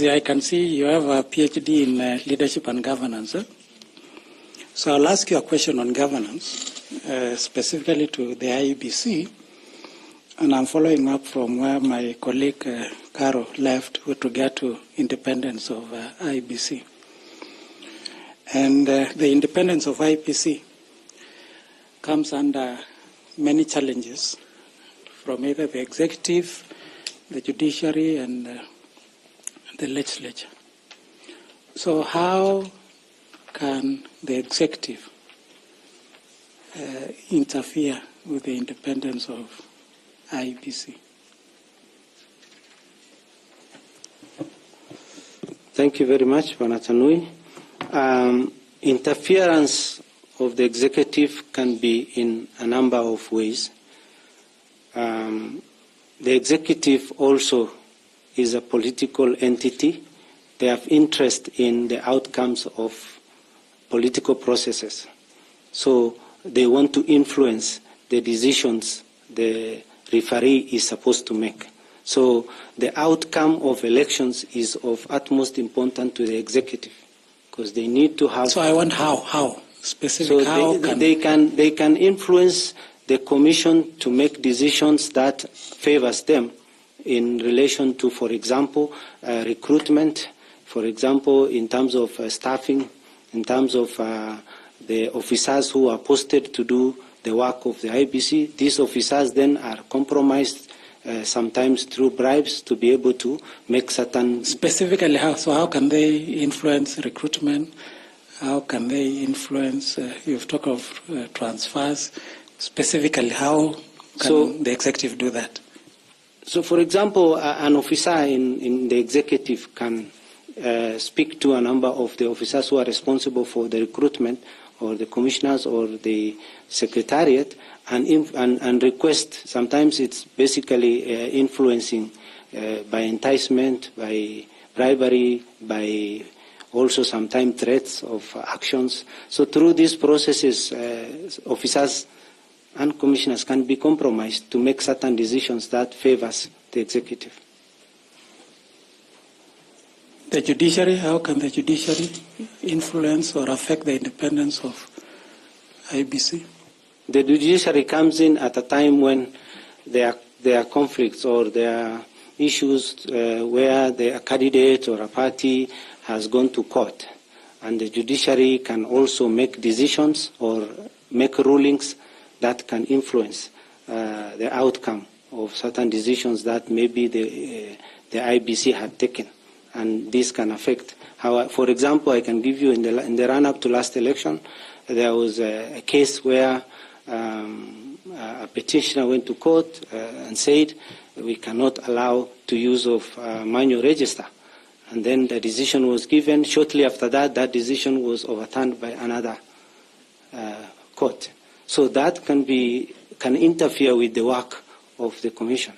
I can see you have a PhD in leadership and governance. So I'll ask you a question on governance, specifically to the IEBC, and I'm following up from where my colleague Caro left with regard to independence of IEBC. And the independence of IEBC comes under many challenges from either the executive, the judiciary, and the legislature. So how can the executive interfere with the independence of IEBC? Thank you very much, Banatanui. Interference of the executive can be in a number of ways. The executive also is a political entity. They have interest in the outcomes of political processes. So they want to influence the decisions the referee is supposed to make. So the outcome of elections is of utmost importance to the executive because they need to have... So I want how? Specific so how? They can influence the commission to make decisions that favors them in relation to, for example, recruitment, for example, in terms of staffing, in terms of the officers who are posted to do the work of the IBC. These officers then are compromised sometimes through bribes to be able to make certain... Specifically how? So how can they influence recruitment? How can they influence, you've talked of transfers. Specifically, how can the executive do that? So, for example, an officer in the executive can speak to a number of the officers who are responsible for the recruitment, or the commissioners, or the secretariat, and request. Sometimes it's basically influencing by enticement, by bribery, by also sometimes threats of actions. So through these processes, officers and commissioners can be compromised to make certain decisions that favors the executive. The judiciary, how can the judiciary influence or affect the independence of IBC? The judiciary comes in at a time when there are conflicts or there are issues where the candidate or a party has gone to court, and the judiciary can also make decisions or make rulings that can influence the outcome of certain decisions that maybe the IBC had taken, and this can affect how. For example, I can give you in the run-up to last election, there was a case where a petitioner went to court and said we cannot allow to use of manual register, and then the decision was given. Shortly after that, that decision was overturned by another court. So that can interfere with the work of the Commission.